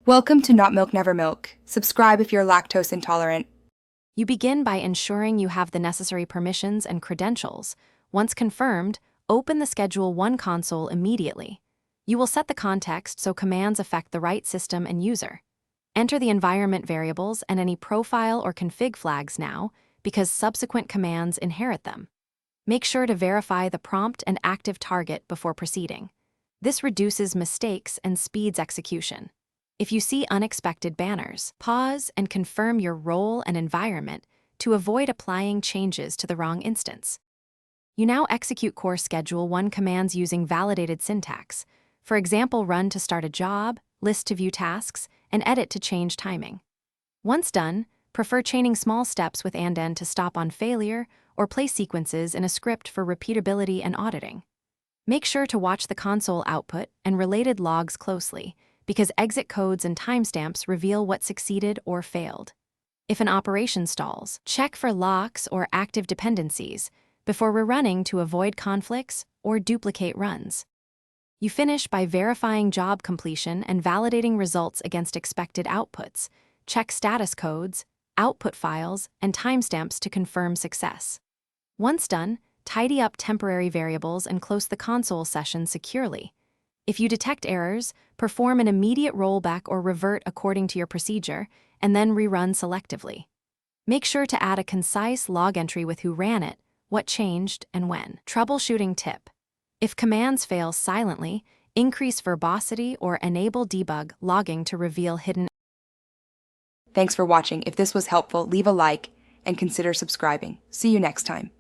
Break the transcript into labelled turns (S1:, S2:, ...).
S1: Welcome to Not Milk Never Milk. Subscribe if you're lactose intolerant.
S2: You begin by ensuring you have the necessary permissions and credentials. Once confirmed, open the Schedule 1 console immediately. You will set the context so commands affect the right system and user. Enter the environment variables and any profile or config flags now, because subsequent commands inherit them. Make sure to verify the prompt and active target before proceeding. This reduces mistakes and speeds execution. If you see unexpected banners, pause and confirm your role and environment to avoid applying changes to the wrong instance. You now execute core Schedule 1 commands using validated syntax. For example, run to start a job, list to view tasks, and edit to change timing. Once done, prefer chaining small steps with and to stop on failure or place sequences in a script for repeatability and auditing. Make sure to watch the console output and related logs closely, because exit codes and timestamps reveal what succeeded or failed. If an operation stalls, check for locks or active dependencies before rerunning to avoid conflicts or duplicate runs. You finish by verifying job completion and validating results against expected outputs. Check status codes, output files, and timestamps to confirm success. Once done, tidy up temporary variables and close the console session securely. If you detect errors, perform an immediate rollback or revert according to your procedure, and then rerun selectively. Make sure to add a concise log entry with who ran it, what changed, and when. Troubleshooting tip. If commands fail silently, increase verbosity or enable debug logging to reveal hidden.
S1: Thanks for watching. If this was helpful, leave a like and consider subscribing. See you next time.